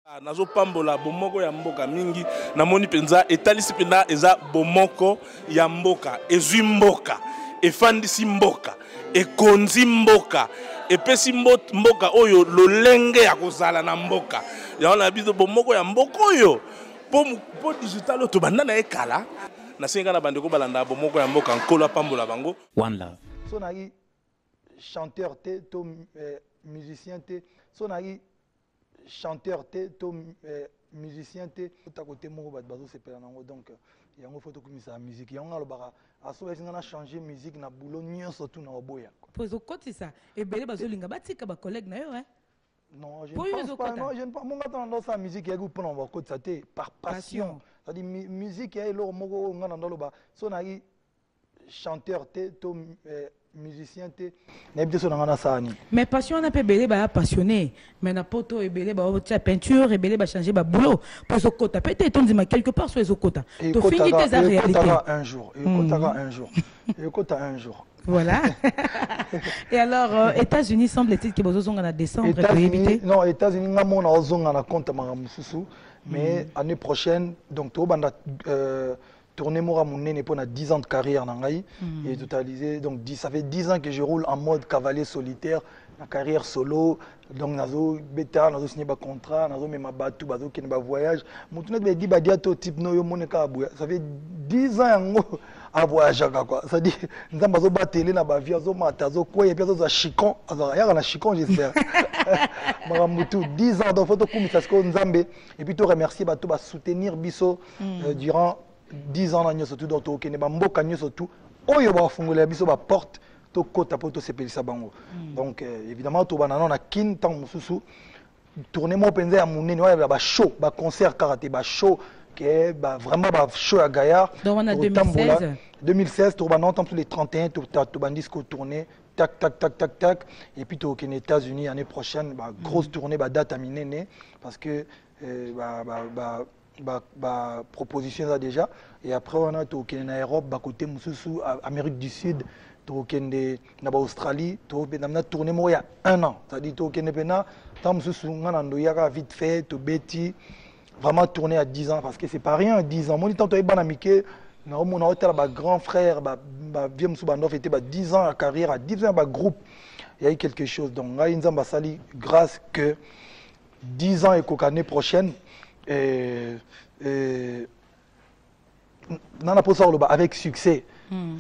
Nazo pambola bomoko ya mboka mingi namoni penza etalisi penda eza bomoko ya mboka ezwi mboka efandisi mboka ekonzi mboka epesi mboka oyo lolenge ya kozala na mboka yaona biso bomoko ya mboka oyo po digital to banda na ekala na senga na bandeko balanda bomoko ya mboka nkola pambola bango One Love. So nagi chanteur te to musicien te so nagi chanteur te to musicien te ta côté moko bat bazo sepela nango donc yango faut to kumisa musique yango alobaka aso esinga na changer musique na boulot nyonso tout na oboya pozo kotisa ebele bazolinga batika ba collègue na yo hein. Non, je ne pense pas. Non, je ne pense pas. Mon gars, dans sa musique, il y a eu pendant beaucoup de ça, par passion. C'est-à-dire musique, il y a eu le mot on a dans le bas. So na chanteur, to musicien, n'habite sur dans ça ni. Mais passion na pe belé ba passionné. Mais na poto et belé ba peinture et belé ba changer ba boulot. Pour ce quota peut-être on dit mais quelque part sur les quota. To fini tes réalité. Un jour. Il comptera un jour. Il comptera un jour. Voilà. Et alors, États-Unis semble-t-il que vous avez en décembre. Non, États-Unis, nous avons un compte mais l'année prochaine, donc, tu vas tourner pour 10 ans de carrière. Et totalisé, donc, ça fait 10 ans que je roule en mode cavalier solitaire, la carrière solo. Donc, nous avons signé un contrat, nous avons mis un bateau, un voyage. Nous avons dit que ça fait 10 ans à voyager quoi. Ça dit nous avons battu na ba vie zo mata zo quoi et puis zo chicon ya na chicon j'espère. Maramutu 10 ans donc faut to kumisa ko nzambe et puis to remercier ba to ba soutenir biso durant 10 ans na surtout donc to kene ba mboka nyoso tout oyo ba fungula biso ba porte to kota po to sepelisa bango. Donc évidemment to banana na kin tant mususu tourner mo penza ya munene wa ba show ba concert karaté ba show que vraiment show à Gaillard. Donc on a 2016. 2016, tu vas entendre tous les 31, tu vas disco tourner, tac, tac, tac, tac, tac. Et puis tu vas aux États-Unis l'année prochaine, grosse tournée, date à miné, parce que proposition là déjà. Et après on a tu vas en Europe, côté Moussoussou, Amérique du Sud, tu vas en Australie, tu vas tourner il y a 1 an. C'est-à-dire tu vas en Moussoussou, vite fait, tu vas vraiment tourner à 10 ans, parce que c'est pas rien, 10 ans. Moi, quand tu es banamiqué, mon grand frère, vieux Moussoubanov était 10 ans à carrière, à 10 ans à groupe. Il y a eu quelque chose. Donc, grâce que 10 ans et l'année prochaine, avec succès.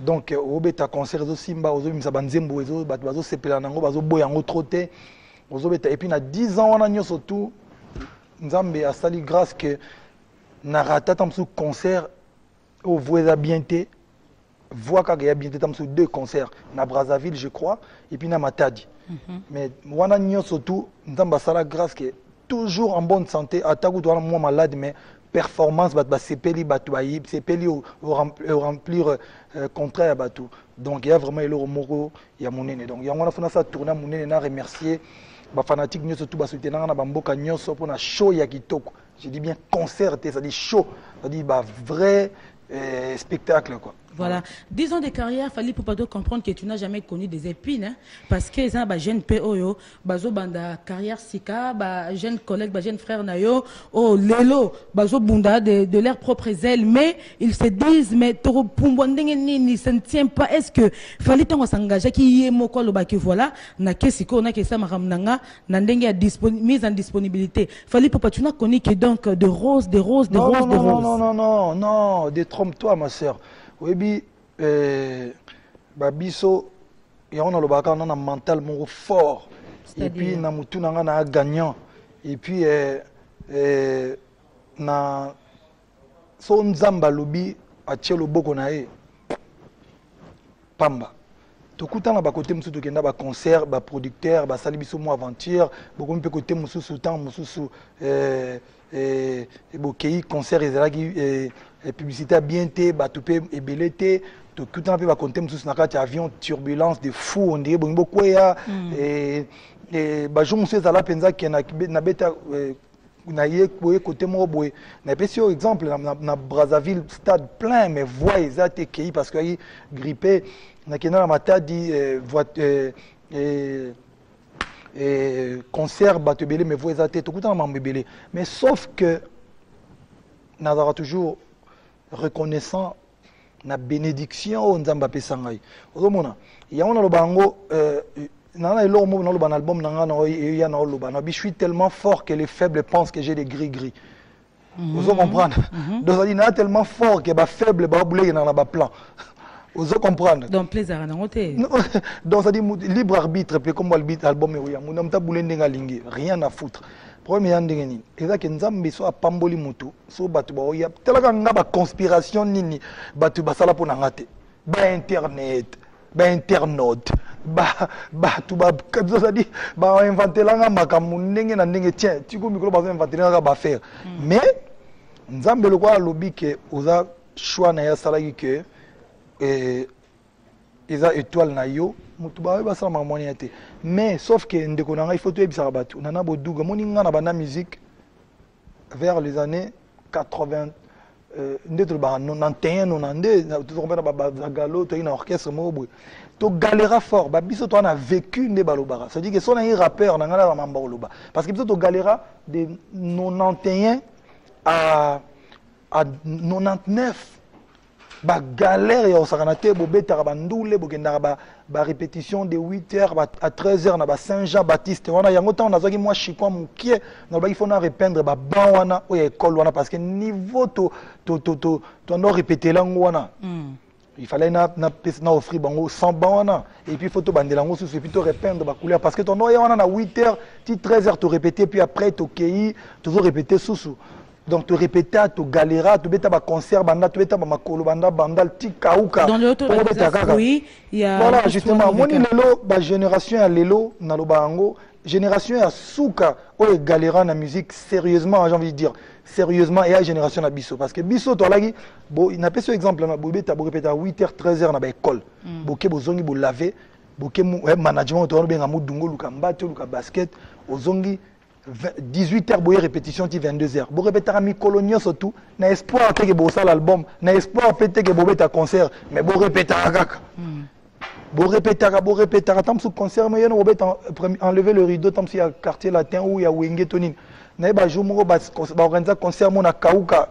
Donc, au bêta concert, au Simba, au Zomim Sabanzembo, au Bazo Sepelanango, au Boyango Troté, au Zobeta. Et puis, à 10 ans, on a surtout. Nzambe a sali grâce que na rata tam sou concert au voisa bienté voix ka ya bienté tam sou 2 concerts na Brazzaville je crois et puis na Matadi. Mais wana nyo surtout nzambe a sala grâce que toujours en bonne santé ataku to moi malade mais performance ba sepeli batu ba yib sepeli au remplir contrat batu. Donc il y a vraiment le moko ya monene donc ya wana fona sa tourner monene na remercier ba fanatique nyoso tout ba soutenir na bamboka nyoso pour na show ya kitoko. Je dis bien concert, ça dit show, ça dit bah vrai spectacle quoi. Voilà. 10 ans de carrière, fallait pour pas comprendre que tu n'as jamais connu des épines, hein? Parce que ça, bah jeune POyo, bazo banda carrière sika, bah jeune collègue, bah jeune frère nayo, oh lelo, bazo bunda de leurs propres ailes, mais ils se disent mais toro pumbondenge ni ça ne tient pas. Est-ce que fallait tant s'engager qui est moko lo que voilà, na kesiko na kesa maramnanga, na ndenge mise en disponibilité. Fallait pour pas tu n'as connu que donc de roses, de roses, de roses, de roses. Non, détrompe-toi ma sœur. Oui, biso et on a le bac on a un mental fort et puis na mutu na gagnant et puis na so nzamba lobi atie loboko na e pamba tokutana ba côté mususu kenda ba concert ba producteur ba sali biso mo aventure boko mpe côté mususu temps mususu bokei concert ezalaki publicité bien té batupé ebelete to tout un peu va compter mususu na kati avion turbulence de fou on dirait bongo kwea et ba jour mususu ezala penza ki na beta na ye côté mo boy na pesi exemple na Brazzaville stade plein mais voix ezate kei parce que grippé na kena na Matadi concert bato ebele mais voix eza te tokutana mambo ebele mais sauf que nazala toujours reconnaissant na bénédiction oyo nzambe apesa ngai ozomona yango naloba yango nana eloko moko naloba na album na ngai eya na oloba na je suis tellement fort que les faibles pensent que j'ai des gris ozo comprendre donc ça dit na tellement fort que ba faible ba boulé na ba plan ozo comprendre donc plaisir na ngote donc ça dit libre arbitre pe comme album eya mon amta boulé ndenga lingi rien à foutre problème ya ndenge nini eza ke nzambe so apamboli mutu so batu ba oya telaka nga ba conspiration nini batu basala pona ngate ba internet ba internaute batu ba ça dit ba inventer langa makambo ndenge na ndenge tiens tiko mikolo ba inventer langa ba faire mais nzambe le kwa lobi ke oza choix na ya salaki ke eza étoile na yo mutu ba ba sala mamoni ate mais sauf que ndeko na ngai photo ebisa batu nana boduga moni nga na bana musique vers les années 80 ndetro ba 91 92 toujours ba galo to ina orchestre mo to galera fort ba biso to on a vécu nde balobara ça dit que son un rappeur na ngala ba mamba loba parce que biso to galera de 91 à 99 ba galère ya osakanate bobeta ba ndule bokenda ba répétition de 8h à 13h na ba Saint-Jean-Baptiste wana yango temps nazaki moi chikwa mukie na ba il faut na répandre ba ban wana o école wana parce que niveau to no répéter lango wana il fallait na offrir bango 100 ban wana et puis faut to bandela ngo sous puis to répandre ba couleur parce que ton no wana na 8h ti 13h to répéter puis après to kei toujours répéter sous donc tu répétais tu galéras tu beta ba concert banda tu beta ba makolo banda bandal ti kauka dans le autre oui il y a voilà justement moni lelo ba génération ya lelo na lobango génération ya suka o galera na musique sérieusement j'ai envie de dire sérieusement et à génération na biso parce que biso to lagi bo na peso exemple na bo beta bo répéter à 8h 13h na ba école boke bozongi bo laver boke management to benga mudungo luka mbato luka basket ozongi 18h boye répétition ti 22h bo répéter à mi colonio surtout na espoir que bo ça l'album na espoir peut-être que bo beta concert mais bo répéter à kaka bo répéter tam sous concert mais no beta enlever le rideau tam si à quartier latin ou ya wenge tonine na ba jour moko ba organiser concert mo na kauka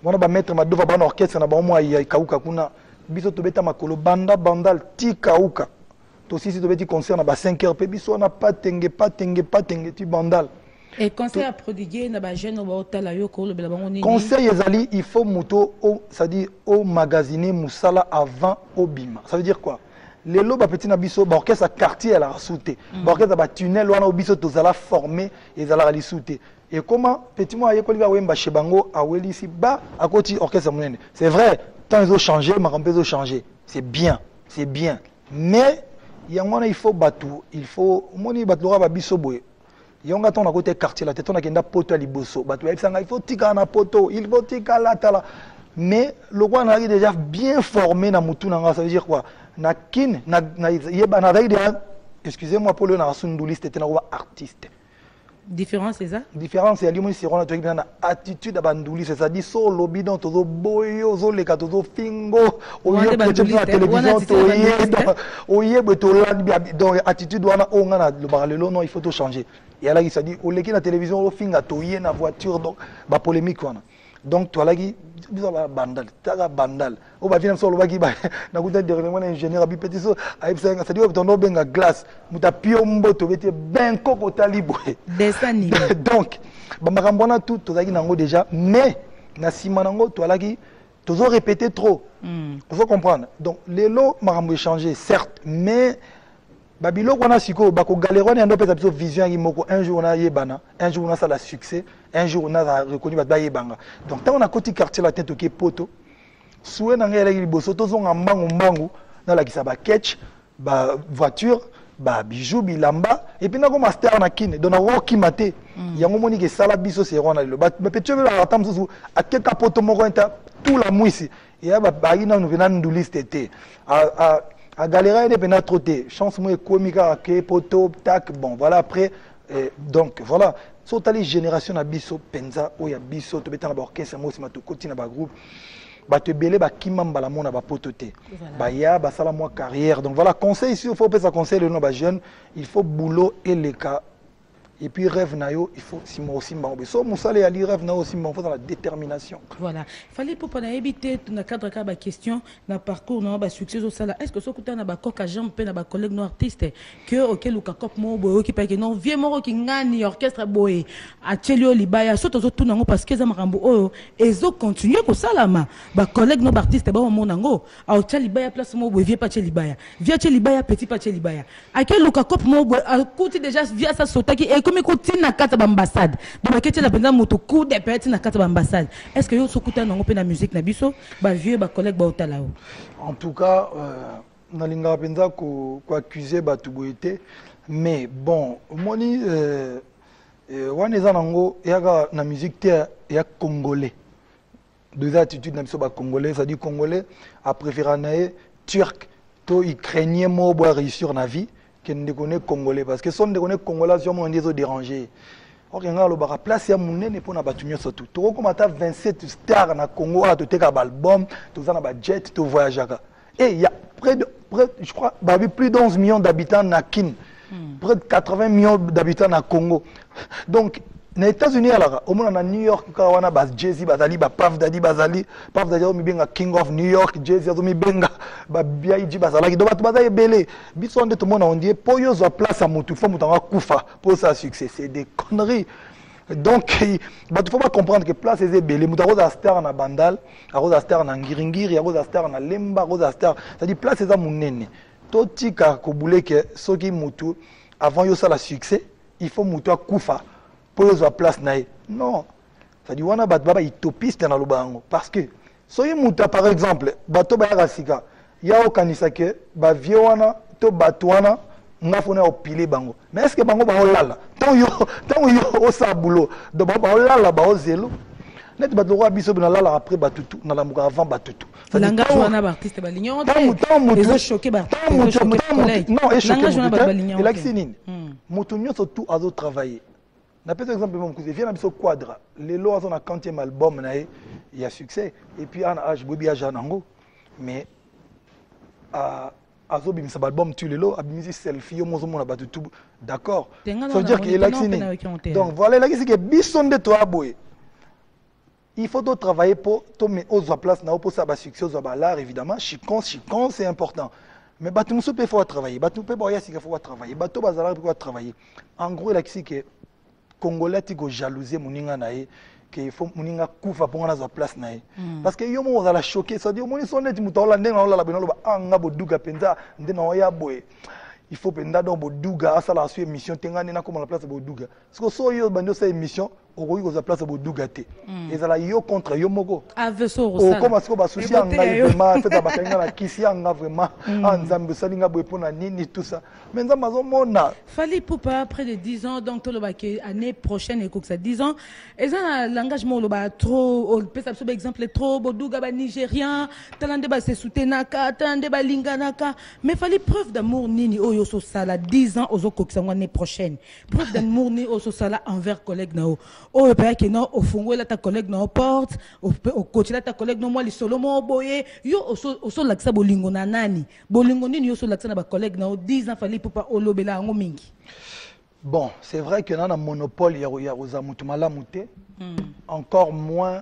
wana ba mettre ma dova ba orchestre na ba mo ya kauka kuna biso to beta makolo bandal ti kauka to si to beti concert na ba 5h pe biso na pas tenge ti bandal. Et conseil à prodiguer na ba jeune au tala yo ko le bela bango nini conseil ezali il faut moto ça dit au magasiner musala avant obima ça veut dire quoi lelo ba petit na biso ba orchestre quartier la souté ba orchestre ba tunnel wana obiso tozala formé ezala ali souté et comment petit moi ayeko liba wemba chebango aweli ici ba à côté orchestre monene c'est vrai temps ils ont changé ma ils ont changé c'est bien mais yangona il faut batu il faut moni batlora ba biso boye yonga ton à côté quartier la tête on a kenda poto liboso batu il faut tika na poto il faut tika la tala mais le roi n'a déjà bien formé na mutu nanga ça veut dire quoi na kin na yeba na daida excusez-moi pour le na sunduliste était na artiste différence c'est ça différence ya limoni sirona to na attitude abanduli c'est ça dit so lobby dans tozo boyo zo le katozo fingo oye peut-être la télévision to oye beto la donc attitude wana onga na le barlelo non il faut tout changer et là il s'est dit o leki na télévision o finga to ye na voiture donc ba polémique wana donc toi là qui bizarre bandal taga bandal o ba vient solo ba ki ba na kuta dernièrement ingénieur abi petit so ay ça dit ton no benga glace muta pio mboto bete ben koko talibo desani donc ba makambona tout tozaki nango déjà mais na sima nango toi là qui tozo répéter trop faut comprendre donc les lots makambo changer certes mais babilo kona siko bako galéron et ando pesa biso vision yi moko un jour on a yebana un jour on a ça la succès un jour on a reconnu ba yebanga donc tant on a côté quartier la tête ke poto soué na ngela yi boso to zonga mbangu na la kisaba ketch ba voiture ba bijou bilamba et puis na ko master na kine donc na roki maté yango moni ke sala biso c'est rona le ba petit la tam so akeka poto moko enta tout la muisi et ba ina nous venant de liste été à galérer des peines trop té chance moi comica que poto tac bon voilà après donc voilà surtout les générations na biso penza o ya biso to betana ba orchestre moi c'est ma to kotina ba groupe bato ebele bakimamba la mona bapotote baya basala moi carrière. Donc voilà, conseil ici, il faut pas conseil le nom jeune, il faut boulot et les cas. Et puis rêve nayo, il faut si moi aussi m'en so musale ali rêve nayo aussi m'en faut dans la détermination. Voilà, fallait pour pas éviter dans le cadre de la question dans parcours non ba succès au sala. Est-ce que ce côté na ba coca jambe pe na ba collègue no artiste que auquel ou kakop mo boyo qui pa que non vieux moro qui ngani orchestre boy a Chelio Libaya surtout tout nango parce que za makambo oyo ezo continuer ko salama ba collègue no artiste ba mo nango a Chelio Libaya place mo boy vieux pa Chelio Libaya petit pa Chelio Libaya a quel ou kakop mo boy a côté déjà via sa sota qui comme côté na carte d'ambassade donc que tu la pendant moto coup de petit na carte d'ambassade est-ce que yo sokuta nango pe na musique na biso ba vieux ba collègue ba otalao en tout cas nalinga penza ko accuser ba tuboité mais bon moni wana eza nango yaka na musique te ya congolais deux attitudes na biso ba congolais ça dit congolais a préféré naé turc to ukrainien mo boire réussir na vie qui ne connaît congolais parce que son ne connaît congolais sur mon des dérangé or yanga lo bara place ya munene pona batunyo surtout to comme ata 27 stars na Congo a to teka album to za na ba jet to voyageaka et il y a près je crois plus d'11 millions d'habitants na Kin près de 80 millions d'habitants na Congo donc les États-Unis alors au moins na New York quand on a bas Jay-Z bazali ba Puff Daddy bazali Puff Daddy mi benga King of New York Jay-Z mi benga ba B.I.G bazali donc tu bazali belé biso nde tout monde on dit pour yo zo place à mutu faut mutu kufa pour ça succès c'est des conneries donc bah tu faut pas comprendre que place est belé mutu rosa star na bandal rosa star na ngiringiri rosa star na lemba rosa star ça dit place est munene totika ko boulé que soki mutu avant yo ça la succès il faut mutu kufa pour la place naïe. Non. Ça dit, on a battu utopiste dans le bango. Parce que, soyez mouta par exemple, bateau barasika, ya okanisa ke, ba viewana, to batouana, n'a fone au pile bango. Mais est-ce que bango ba olala? Tant yo au saboulot, de ba olala ba zelo. Net bateau roi biso na lala après batutu, na la mouka avant batutu. Langage wana artiste balignon. Ils ont choqué ba. Non, et choqué. Et la xinine. Moutonyo surtout à d'autres travailler. Na par exemple mon cousin vient na quadra les lois ont un 40e album naé il y a succès et puis ana age bobi age nango mais azo bimisa album tu les lots abimisi selfie yo mozo mona batu tout d'accord ça veut dire qu'il est donc voilà là c'est que bison de toi boy il faut donc travailler pour tomber aux place na pour ça ba succès aux ba l'art évidemment chicon c'est important mais batu muso peut faut travailler batu peut boya c'est qu'il faut travailler batu bazala peut travailler en gros là c'est que Congolais qui jalousie moninga nae que il faut moninga kufa pour na za place nae parce que yo mo za la choquer ça dit moni sonne ti mutola ndenga la bino ba anga boduga penza ndena oya boy il faut penda donc boduga asala su émission tengani na comme la place boduga parce que so yo bando sa émission okoki ko za place boduga te ezala yo contre yo moko aveso rosala comme est-ce que ba souci anga vraiment fait ba kanga la kisi anga vraiment nzambe salinga boy pona nini tout ça mais nzambe azomona Fally Ipupa près de 10 ans donc to le ba que année prochaine et que ça 10 ans et ça l'engagement le ba trop on peut ça exemple trop boduga ba nigérien talande ba se soutenaka talande ba linganaka mais Fally preuve d'amour nini oyo so sala 10 ans aux okokisa l'année prochaine preuve d'amour ni oyo so sala envers collègue nao oh peut que non au fond là ta collègue non porte au coach là ta collègue non moi les solo mo boye yo oso laksa bolingo na nani bolingo nini yo so laksa na ba collègue na 10 ans Fally Ipupa olobela ngo mingi. Bon c'est vrai que na monopole ya roza mutu malamu te encore moins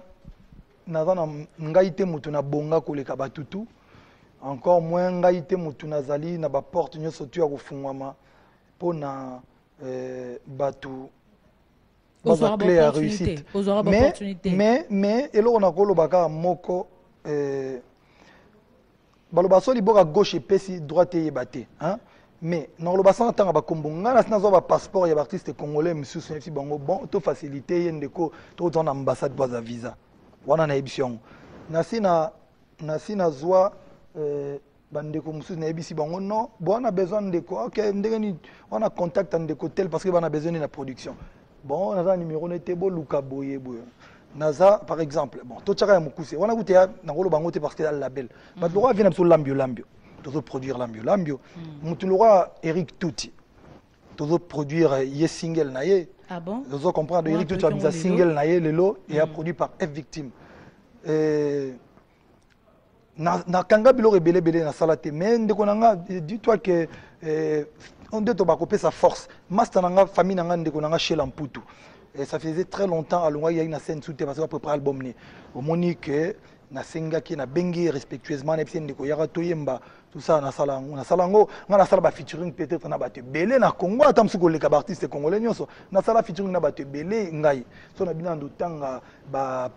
na ngaite mutu na bonga koleka batutu encore moins ngaite mutu nazali na ba porte nyoso tu ya kufungwama pona batu aux clé à réussite. Mais et là on a kolobaka moko balobaso liboka gauche et pesi droite et baté hein mais dans le bassin tanga ba kombonga na sina zo ba passeport ya artiste congolais monsieur si bango bon to facilité yendeko to ton ambassade boza visa wana na émission na sina zwa bandeko musu na ebisi bango non bon on a besoin de quoi OK ndengeni on a contact ndeko tel parce que on a besoin de la production bon on a un numéro n'était beau Luka Boye Naza par exemple bon to tchaka ya mukuse on a goûté na ngolo bango te parce que le label ba droit vient sur lambio to produire lambio mutu le roi Eric Touti to produire ye single na ye ah bon to comprendre Eric Touti a mis un single na ye lelo et a produit par F Victime na kanga bilo rebele bele na salate mais ndeko nanga dis-toi que on doit pas sa force master nanga famille nanga ndeko nanga chez Lamputu et ça faisait très longtemps à longa il y a une scène sous parce que préparer album ni au monique na senga ki na bengi respectueusement na psende ko yaka toyemba tout ça na salango nga na sala ba featuring peut-être na bato belé na Congo atam suko le artiste congolais nyonso na sala featuring na bato belé ngai so na bina ndutanga ba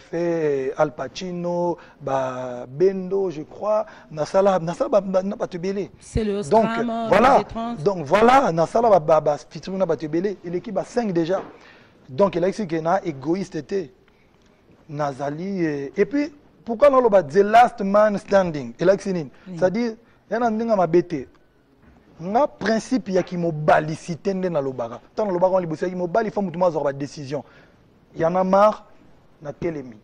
fait Al Pacino ba Bendo je crois na sala na bato belé c'est le donc voilà donc voilà na sala ba featuring na bato belé et l'équipe a 5 déjà donc il a dit que na égoïste était Nazali et puis pourquoi on a the last man standing c'est-à-dire il y a un mabete na principe ya ki mobali cité na lobaka tant lobaka on libosia ki mobali faut mutu mazwa ba décision il y en a marre na telemi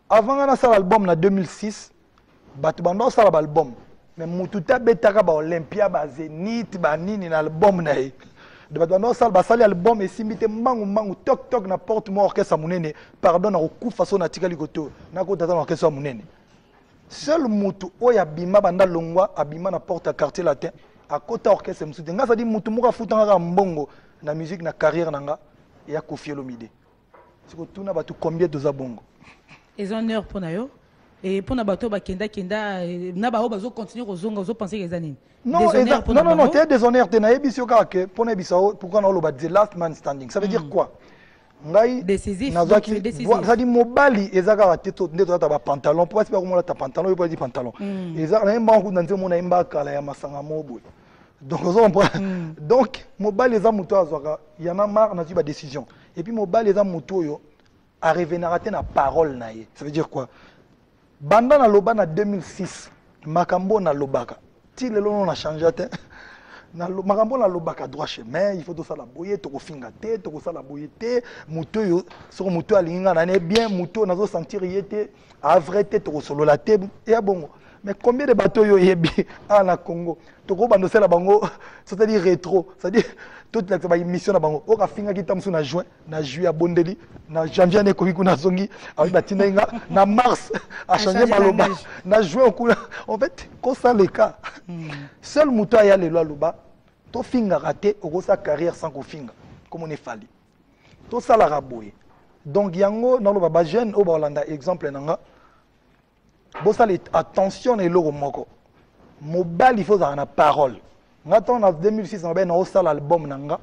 avant na sa album na 2006 batu bando sa album mais mutu ta betaka ba Olympia ba Zénith ba nini na album na e de batano sal basali album et simité mangu tok tok na porte mo orchestre munene pardon na ku façon na tikali koto na ko tata na orchestre munene seul mutu oya bima banda longwa abima na porte à quartier latin à côté orchestre musu nga ça dit mutu muka futanga mbongo na musique na carrière nanga ya Koffi Olomide siko tuna batu combien de zabongo ils ont heure pour nayo et pour na bato ba kenda na ba bazo continuer kozonga ozo penser que zanine non, non, tu es déshonneur. Tu es déshonneur. Pourquoi on a dit last man standing? Ça veut dire quoi? Décisif. Ça dit mobali ezaka teto ndeto ta pantalon. Pourquoi c'est pas comme ta pantalon? Il peut dire pantalon. Ezaka na mbangu nanze mona imba kala ya masanga mobo. Donc mobali eza muto azwaka y en a marre na ba décision. Et puis mobali eza muto yo a revenir na parole na ye. Ça veut dire quoi? Banda na loba na 2006 makambo na lobaka. Si le long on a changé, makambo na lobaka droit chemin, il faut tout ça la boyer, to kofinga te, to ko ça la boyer te, muto yo, so muto alinga na ne bien, muto nazo sentir yete, a vrai te to solo la te, et bongo. Mais combien de bateaux yo yebi à la Congo? To ko bando la bango, c'est-à-dire rétro, c'est-à-dire toute la émission na bango. O ka finga ki tamsu na juillet à Bondeli, na janvier ne ko na zongi, avec batina nga na mars a changé maloba, na juin en fait, comme ça les cas. Seul muto ya le loba, to finga raté o sa carrière sans ko finga, comme on est fallu. To ça la raboye. Donc yango na loba ba jeune o ba Holanda exemple nanga. Bon ça attention et logo moko mobile il faut avoir la parole maintenant en 2006 on a aussi l'album nanga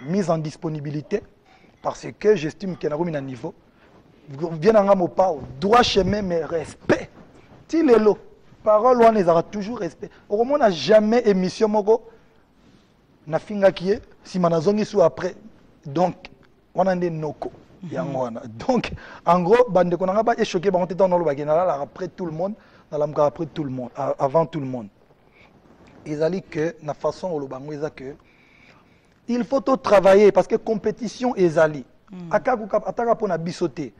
mise en disponibilité parce que j'estime qu'il y a un niveau vient nanga mo pas droit chemin mais respect ti lelo parole on les aura toujours respect au moins on n'a jamais émission moko na finga qui est si manazongi sous après donc on a des noko. Donc, en gros, bande qu'on n'a pas choqué, on était dans le bagage après tout le monde, dans la après tout le monde, avant tout le monde. Ils ont dit que la façon où le bango est que il faut tout travailler parce que compétition est ali. Ataka pour na bisoté.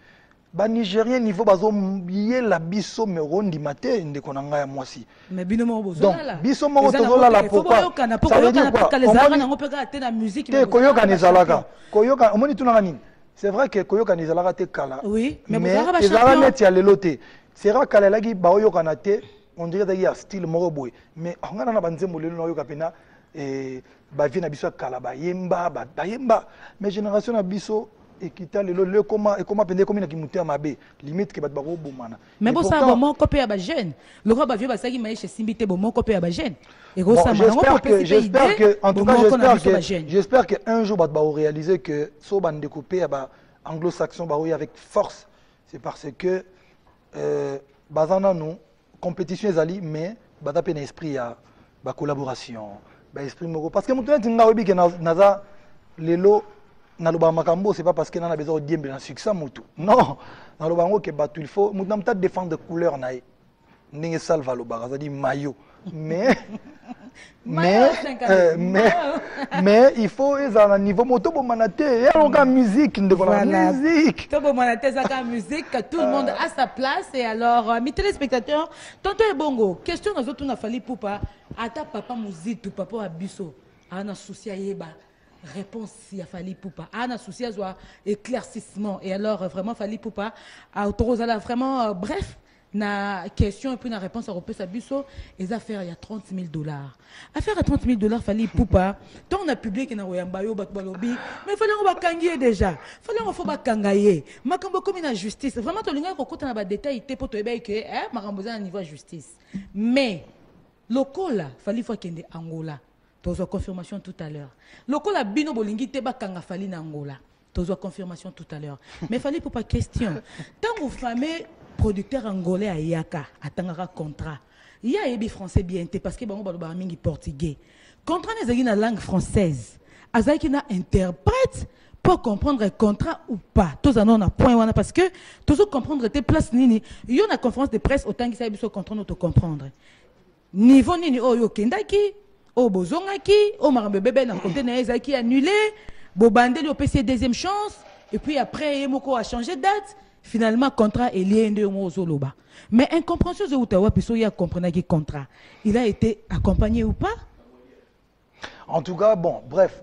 Ba Nigérien niveau bazo yé la biso me rondi maté ndeko nanga ya mwasi. Mais binomo bozo donc biso mo tozola la pourquoi ça veut dire quoi koyoka nezalaka koyoka omoni tunanga nini. C'est vrai que Koyoka Nizalaka te kala. Oui, mais Ezala net ya lelote. C'est vrai kala lagi ba oyoka na te, on dirait qu'il y a style moko boy. Mais on a na banzembo lelo na yoka pena ba vie na biso kala ba yemba. Mais génération na biso ekita lelo le comment pende comme na kimuté mabe limite que ba bako bomana. Mais bon ça bon copé ya ba jeune. Le roi ba vieux ba saki maïche simbité bon copé ya ba jeune. J'espère que, en tout cas, j'espère qu'un jour, on va réaliser que si on découpé anglo-saxon avec force, c'est parce que nous, compétition est ali, mais on a un esprit à collaboration, esprit parce que maintenant, tu as lelo na loba makambo c'est pas parce que na besoin de bien succès mutu non na loba ngo ke batu il faut mutu na défendre couleur nae ndenge salva loba ça dit maillot mais il faut être à un niveau moto pour manater et on a musique musique tout le monde a sa place et alors mes téléspectateurs tonton Ebongo question aux autres on a fallu pour pas ata papa musique tout papa abisso ana souci yeba réponse il a fallu pour pas ana souci soit éclaircissement et alors vraiment fallu pour pas autorisala vraiment bref na question et puis na réponse à repose à biso et affaire il y a 30 000 $. Affaire à 30 000 $, fallait poupa. Tant on a publié que na oyambayo batbalobi, mais fallait on va kangier déjà. Fallait on faut ba kangaye. Makambo comme na justice. Vraiment to linga ko kota na ba détail té poto ebe que makambo za niveau justice. Mais lokola fallait faut kende Angola. Tozo confirmation tout à l'heure. Lokola bino bolingi te ba kanga fallait na Angola. Tozo confirmation tout à l'heure. Mais fallait pour pas question. Tant vous fameux producteur angolais à Yaka, à Tangara contrat. Il y a des français bien, parce que bon, on mingi portugais. Contrat n'est pas langue française. Azaki na interprète pour comprendre le contrat ou pas. Tous en ont un point parce que tous comprendre tes places nini. Il y a une conférence de presse autant que ça besoin comprendre ou comprendre. Niveau nini oh yo kendaki, oh bozongaki, oh marambe bébé na côté na ezaki annulé, bobandé le PC deuxième chance et puis après Yemoko a changé de date. Finalement, contrat est lié de Mozoloba. Mais incompréhension de Outawa, puis il a compris que contrat. Il a été accompagné ou pas? En tout cas, bon, bref.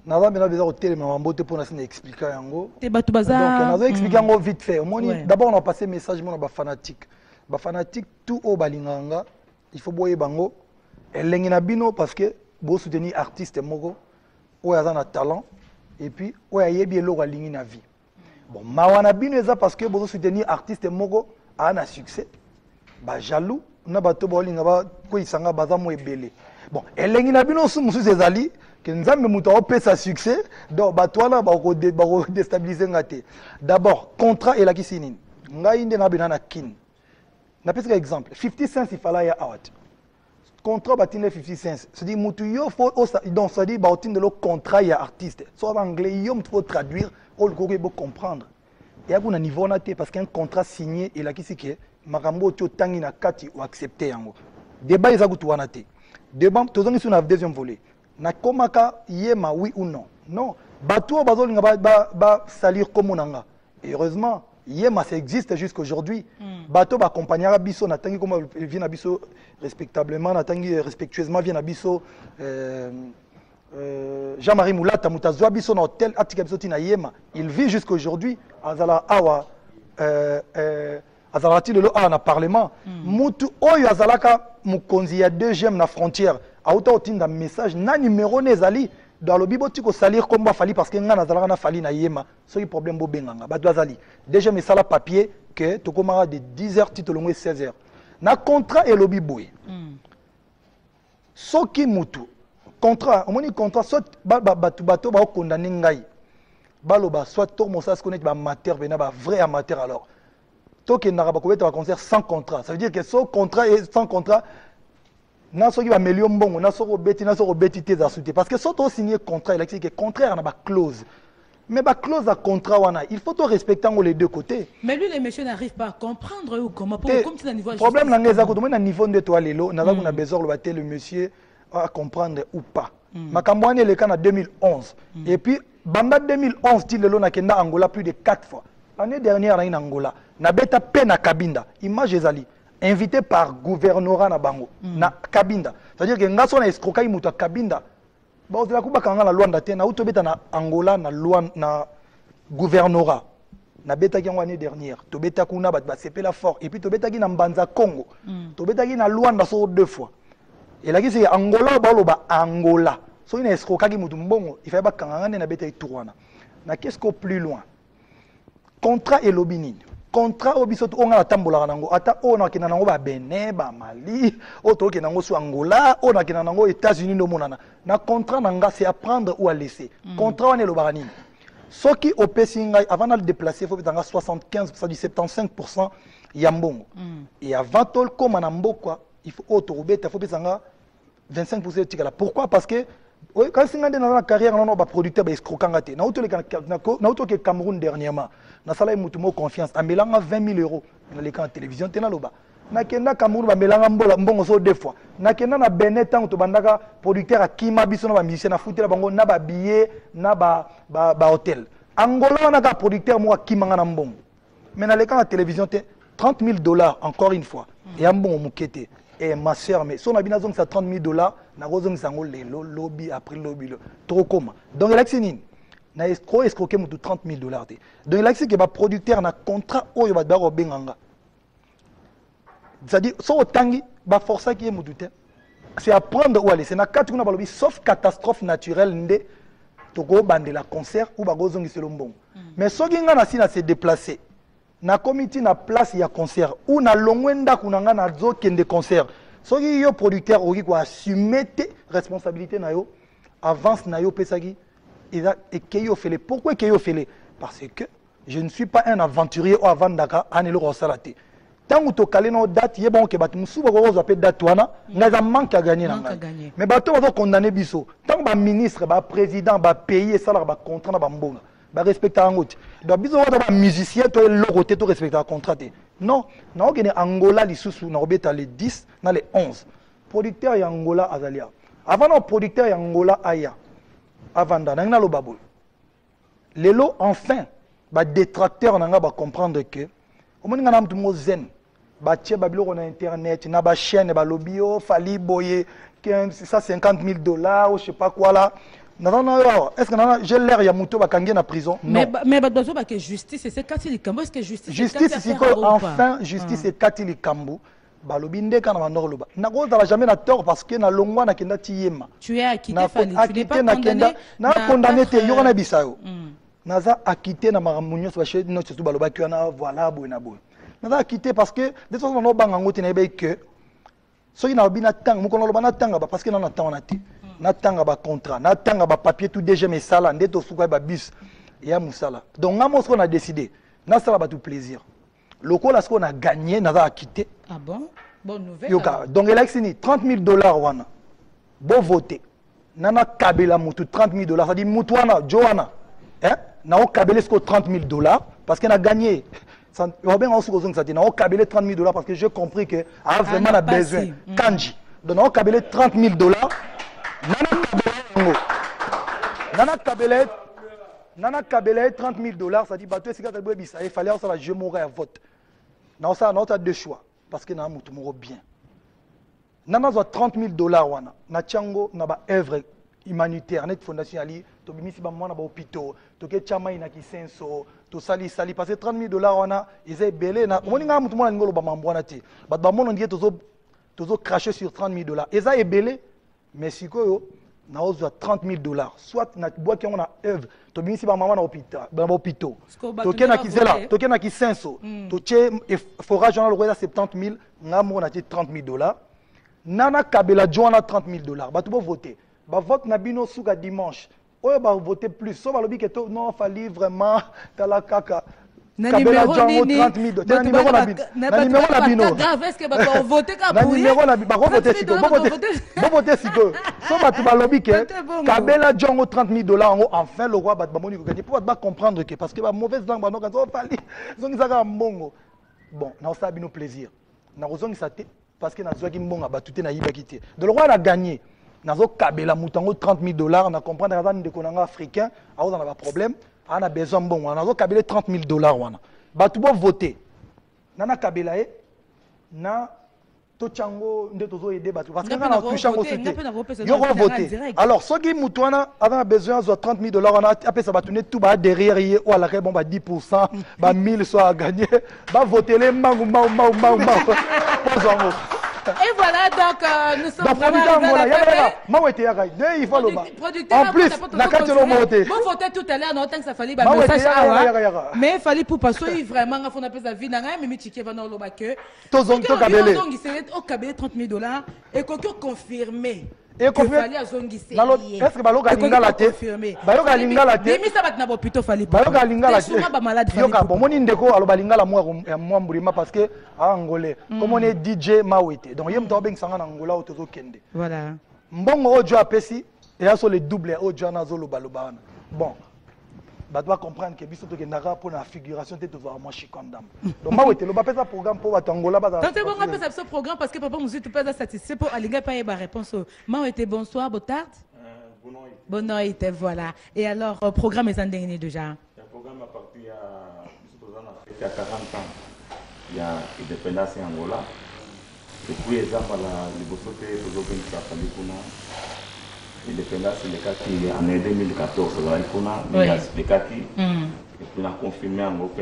Nous avons besoin de téléphone pour nous expliquer. Donc, nous avons expliqué vite fait. D'abord, on a passé un message à fanatique. Les fanatiques, tout au balinganga, il faut boire bango. Et l'engin parce que vous soutenir artiste mogo, ou a un talent, et puis ou a bien l'eau à l'ingin vie. Bon, mawana bino eza parce que vous soutenir artiste mogo a un succès. Ba jaloux, na bato bolinga ba ko isanga baza mo ebele. Bon, elengi na bino su musu ezali que nzambe muto opé sa succès, donc bato wana ba ko déstabiliser ngate. D'abord, contrat et la kisinine. Ngai inde na bina na kin. Na pesa exemple, 50 cents il fallait ya out. Contrat batine 50 cents. C'est-à-dire mutu yo faut donc ça dit ba otine de le contrat ya artiste. Soit en anglais yo faut traduire. Il faut comprendre. Il y a un niveau parce qu'un contrat signé et là qui c'est que makambo to tangi na kati ou accepter yango. Débat ils agutu wana te. Débat tozongi sur na deuxième volet. Na komaka yema oui ou non. Non. Bato bazolinga ba salir comme onanga. Heureusement, yema ça existe jusqu'aujourd'hui. Bato ba accompagnera biso na tangi comme vient na biso respectablement na tangi respectueusement vient na biso Jean-Marie Moulata Moutazwa biso na hôtel atika biso tina yema. Il vit jusqu'aujourd'hui azala awa azala ti lelo na parlement. Mutu oyo azalaka mukonzi ya deuxième na frontière. Auta otinda message na numéro nezali dans le biboti ko salir comme ba fali parce que ngana azalaka na fali na yema. Soki problème bo benganga ba doazali. Deuxième esala papier que to komara de 10h titolongwe 16h. Na contrat et lobby boy. Soki mutu contrat, on dit contrat, soit bateau va condamner ngai. Baloba, soit tout mon sas connaît amateur, vrai amateur alors. Toi qui n'as pas un concert sans contrat. Ça veut dire que sans contrat et sans contrat, n'a pas million bon, n'a pas bêti tes assoutés. Parce que soit tu signé contrat, il a dit que contraire n'a pas clause. Mais la clause à contrat, il faut respecter les deux côtés. Mais lui, les messieurs n'arrivent pas à comprendre ou comment. Comme tu as un niveau de problème, c'est niveau de toi, nous avons besoin de le monsieur à comprendre ou pas. Makambouane le cas en 2011. Et puis, Bamba 2011, il est en Angola plus de 4 fois. L'année dernière, il est en Angola. Nabeta Pena Kabinda. Image Ezali. Invité par gouvernorat na Bango. Na Kabinda. C'est-à-dire que nous avons escroqué à Kabinda. Bon, c'est la coupe à la loi d'Athènes. Nous avons na Angola na loi na gouvernorat. Na beta qui l'année dernière. Tu beta kuna bat c'est la fort. Et puis tu beta qui na Mbanza Congo. Tu beta qui na loi na so 2 fois. Et là, c'est Angola, baloba Angola. So il y a escroquage qui mutumbongo. Il fait pas kangane na beta ituana. Na qu'est-ce qu'on plus loin? Contrat et lobbying. Contrat au biso on a tambola nango. Ata on a kina nango ba Benin, ba Mali, auto kina nango su Angola, on a kina nango États-Unis no monana. Na contrat nanga c'est à prendre ou à laisser. Contrat on est le barani. Ce qui au pessinga avant de déplacer faut être 75% du 75% yambongo. Et avant tout comme en mboko il faut autorober, il faut être 25% de tigala. Pourquoi? Parce que quand c'est dans la carrière, on a un producteur qui est escroquant. On a au Cameroun dernièrement. On a eu confiance. On a 20 000 euros dans les télévision. On a eu Cameroun, on a eu 2 fois. On a eu Benin, on a producteur qui a un musicien, on a un billet, on a un hôtel. Angola, on a un producteur qui a un bon. Mais dans les télévision, 30 000 $, encore une fois. Et un bon mouquette. Et ma soeur, mais si on a bien besoin de 30 000 $, on a besoin de lobby après lobby. Trop comment? Donc, il y a escroqué 30 000 $. Donc, il y a un producteur un contrat où il va d'abord benganga. c'est-à-dire so otangi ba forcer qui est mututé c'est apprendre où aller c'est na kati kuna balobi sauf catastrophe naturelle nde toko bandela concert ou ba gozongi selombo mais soki nga na sina se déplacer na comité na place ya concert ou na longwenda kunanga na zo kende concert soki yo producteur oki ko assumer tes responsabilités na yo avance na yo pesaki et que yo fele pourquoi que yo fele parce que je ne suis pas un aventurier ou avant daka anelo rosalate tangu to kale no date yeba ke batu musuba ko zo pe date wana ngaza manque à gagner na mais bato ba condamner biso tangu ba ministre ba président ba payer salaire ba contrat na ba mbonga ba respecter angote donc biso ba musicien to le côté to respecter contrat non na okene Angola lisusu na obeta les 10 na les 11 producteur ya Angola azalia avant no producteur ya Angola aya avant na ngina lo babol lelo enfin ba détracteur nanga ba comprendre que omoni ngana mtu mo zen ba tie ba biloko na internet na ba chaîne ba lobio fali boye 150 000 $, ou je sais pas quoi là. Est-ce que j'ai l'air ya muto ba kangi na prison? Non. Mais ba dozo ba que justice c'est Kati Likambo, est-ce que justice c'est enfin justice c'est Kati Likambo. Balobi ndeka na bandoloba. Na ko za jamais na tort parce que na longwa na kenda tiyema. Tu es acquitté Fali, tu n'es pas condamné. Na condamné te yoko na bisayo. Naza acquitté na maramunyo so chez notre tout baloba ki na voilà boy na boy. Naza acquitté parce que de toute façon no banga ngoti na be que so ina obina tang mukono loba na tanga parce que na tanga na te. Na tanga ba contrat, na tanga ba papier tout déjà mais sala ndeto suka ba bus ya musala. Donc ngamo ce qu'on a décidé, na sala ba tout plaisir. Loko là ce qu'on a gagné naza acquitté. Ah bon? Bonne nouvelle. Yoka. Donc il a signé $30 000 wana. Bon voté. Nana kabela mutu $30 000, ça dit mutwana Joanna. Hein? Na o kabele ce $30 000 parce qu'il a gagné. Ça va bien en sous ça dit na o kabele $30 000 parce que j'ai compris que a vraiment a besoin kanji. Donc na o kabele $30 000. Nana kabele $30 000, ça dit bateau c'est quand il fallait ça je mourrai à vote. Non ça non tu as deux choix parce que na mutu moro bien. Nana zo $30 000 wana na chango na ba œuvre humanitaire net fondation ali to bimisi ba mwana ba hôpital to ke chama ina kisenso to sali parce que $30 000 wana ils belé na moni nga mutu mwana ngolo ba mambwana te ba mono ndié tozo cracher sur $30 000 eza ebelé mais sikoyo na ozo $30 000 soit na bois qui on a œuvre to bimisi ba mama na hôpital ba hôpital to ke na kizela to ke na kisenso to che forage na lokola 70 000 ngamo na $30 000 nana kabela joana $30 000 ba to voter ba vote na bino suka dimanche oyo ba voter plus so ba lobi que to non fallait vraiment tala kaka kabela joana $30 000 na numéro la bino grave est-ce que ba voter ka na numéro la ba voter siko ba voter siko so ba to ba lobi que kabela joana $30 000 en enfin le roi ba moni ko gagner pour ba comprendre que parce que ba mauvaise langue ba no ka so fallait zongi saka mbongo bon na ça bino plaisir na rozongi sa te parce que na zwaki mbonga ba tuté na yibaki te de le roi a gagné nazo kabela mutango $30 000 na comprendre que ndeko nanga africain a on a problème a besoin bon nazo kabela $30 000 wana batu bo voter nana kabela e na to chango ndeto zo aider batu parce que na to chango c'était yo voter alors ce qui mutwana avait besoin de $30 000 wana après ça batu ne tout ba derrière hier ou à la bon ba 10% ba 1000 soit à gagner ba voter les mangu et voilà donc nous sommes vraiment en plus la carte de monter bon voter tout à l'heure non tant que ça fallait mais il fallait pour passer vraiment on appelle ça vie nanga mimi tike va dans le bac que to kabele donc il s'est au kabele $30 000 et qu'on confirmé et confirmé est-ce que baloka lingala te baloka lingala te mimi ça va na hôpital fallait baloka lingala te ba malade fallait yoka bomoni ndeko aloba lingala moi mbulima parce que a angolais comme on est DJ Mawete donc yem to beng sanga na Angola otozo kende voilà mbongo ojo apesi et aso le double ojo na zo lobalobana bon ba doit comprendre que biso to kendaka pour la figuration te to vraiment chikondam donc Mawete lo ba pesa programme pour Angola ba donc c'est bon on pesa ce programme parce que papa musu tout pas satisfait pour alinga pas ba réponse Mawete bonsoir botard bonne nuit voilà et alors programme est en dernier déjà le programme a parti à biso dans la fête à 40 ans il y a indépendance en Angola depuis exemple la libosote aujourd'hui ça fallait kuna indépendance le cas qui en 2014 là kuna mais le cas qui et puis on a confirmé en Europe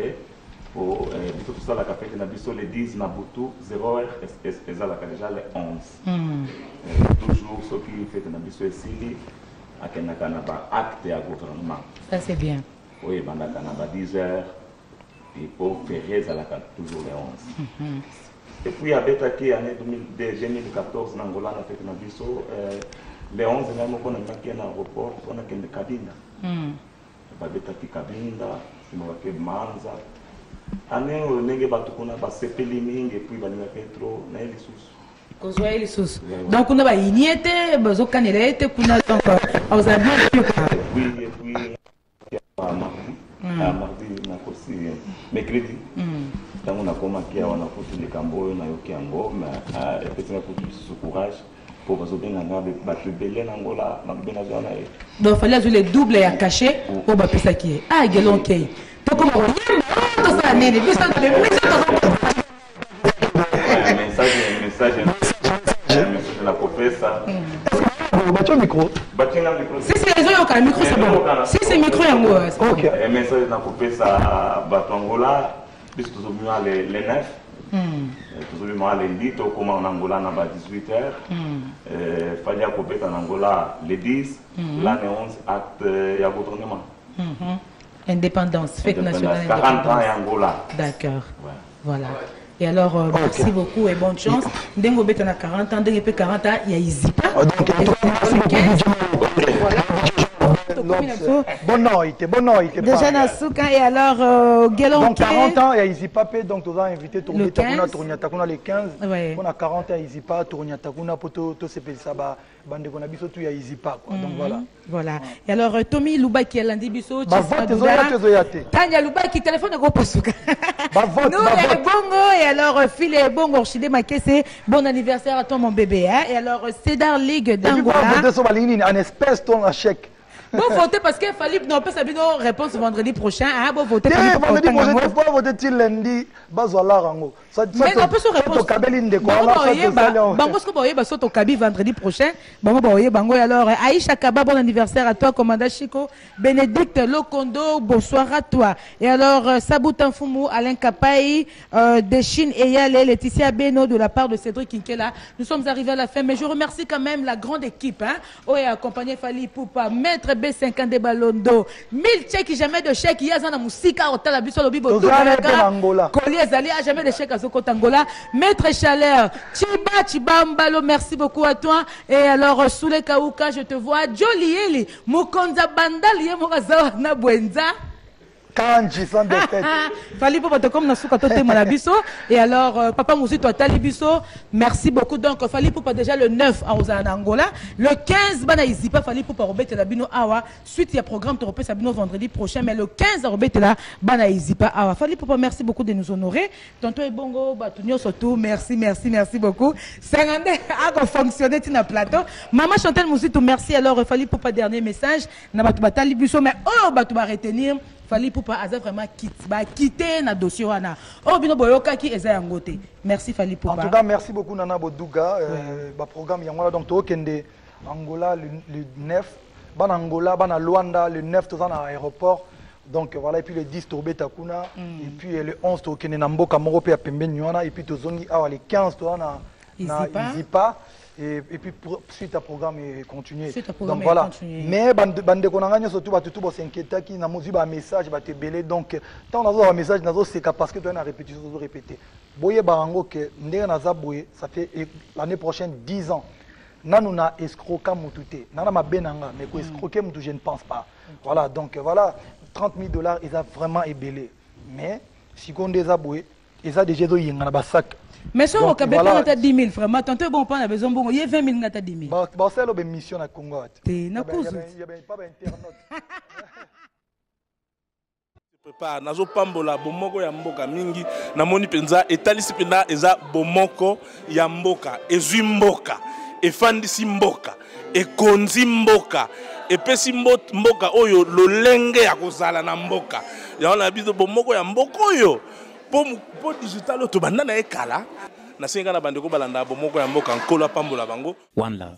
pour biso tout ça la fête na biso les 10 na butu 0h ezalaka déjà les 11 toujours ceux qui fête na biso esili akendaka na ba acte ya gouvernement. Ça c'est bien. Oui, bandaka na ba 10h et pour férié ezalaka toujours les 11. Et puis avec qui année 2014 na Angola na fête na biso les 11 même qu'on a marqué na aéroport on a kende Kabinda. Babetaki Kabinda, simawake Manza. Année où nenge batukuna ba sepeli mingi et puis baningaka trop na elisusu. Kozwa elisusu. Donc on a ba iniete bazo kanela ete kuna donc vous avez bien et puis mardi na kosi mercredi. Tango na koma kia wana kutu likambo na yoki yango mais petit na kutu sous courage. Donc il fallait jouer les doubles et à cacher pour baper ça qui est. Ah, gueulon qui tout comme on tout ça n'est message la professeur. Micro. Si c'est les autres qui micro c'est bon. Si c'est micro yango. OK. Message la professeur Batongola puisque nous sommes les 9. Toujours lundi, tout comme en Angola à 18h. Fallait couper en Angola les 10, l'année 11 acte et à gouvernement. Indépendance, fête nationale. 40 ans en Angola. D'accord. Voilà. Et alors, merci beaucoup et bonne chance. Dengo Beta na 40 ans, Dengo 40 ans, il y a Izipa. Déjà Nasuka et alors Guélon. Donc 40 ans, il y a Izipapé, donc tu as invité Tournia Takuna les 15. On a 40 ans à Izipa, Tournia Takuna, pour tout ce pays ça bande qu'on a biso tout il y a Izipa quoi. Donc voilà. Voilà. Et alors Tommy Luba qui est lundi biso, Tanya Luba qui téléphone go posuka. Nous et bongo et alors file bongo Orchidée Makese, bon anniversaire à toi mon bébé hein. Et alors Cédar Ligue d'Angola. En espèce ton un chèque. Bon voter parce qu'il fallait non pas savoir nos réponses vendredi prochain hein bon voter vendredi prochain pourquoi voter lundi bazola rango mais on peut se répondre bango ce que boye baso to kabi vendredi prochain bango boye bango alors Aïcha Kaba bon anniversaire à toi commandant Chico Bénédicte Lokondo bonsoir à toi et alors Saboutan Fumu Alain Kapai de Chine et Yale Laetitia Beno de la part de Cédric Kinkela nous sommes arrivés à la fin mais je remercie quand même la grande équipe hein et accompagné Fali Poupa maître B50 de Balondo 1000 chèques jamais de chèques il y a zana musika au talabiso lobi bo collier zali a jamais de chèques à Soko Tangola maître Chaleur Chiba Mbalo merci beaucoup à toi et alors Soule Kauka je te vois Jolieli Mukonza Bandal yemoraza na Bwenza Kanji sans défaite. Fali pour comme na suka tote manabiso et alors papa Mousi toi talibiso merci beaucoup donc Fali pour déjà le 9 en Angola le 15 bana Izipa Fali pour Robert Labino awa suite il y a programme Toropé Sabino vendredi prochain mais le 15 Robert là bana Izipa awa Fali pour merci beaucoup de nous honorer tonton et bongo batunyo surtout merci beaucoup 50 a fonctionné na plateau maman Chantal Mousi tout merci alors Fali pour pas dernier message na batu batalibiso mais oh batu ba retenir Fali Poupa a vraiment quitté na dossier wana. Oh bino boyoka ki eza yangote. Merci Fali Poupa. En tout cas merci beaucoup Nana Bodouga programme yangola donc to kende Angola le 9 ban Angola ban Luanda le 9 dans l'aéroport donc voilà et puis le 10 Tourbe Takuna et puis le 11 to kende na mboka moko pe ya pembeni wana et puis to zongi awa le 15 to na Izipa et puis suite à programme et continuer. Donc voilà. Mais bande konanganya surtout tout bo s'inquiéter qui na mozi ba message ba te belé donc tant on a un message nazo c'est parce que tu as une répétition de répéter. Boye barango que ndenge naza boye ça fait l'année prochaine 10 ans. Nanu na escroquer mutute. Nana ma benanga mais ko escroquer mutu je ne pense pas. Voilà donc voilà $30 000 ils a vraiment ébélé. Mais si on des aboye ils a déjà do yinga na ba sac. Mais si on a 10 000 vraiment, tant que bon, on a besoin de 20 000 à 10 000. C'est une mission à Congo. Il n'y a pas d'internaute. Prépare nazo pambola bomoko ya mboka mingi na moni penza etalisi penda eza bomoko ya mboka ezwi mboka efandisi mboka ekonzi mboka epesi mboka oyo lolenge ya kozala na mboka ya na biso bomoko ya mboka oyo po digital to banda na ekala na senga na bandeko balanda bomoko ya mboka nkola pambola bango One Love.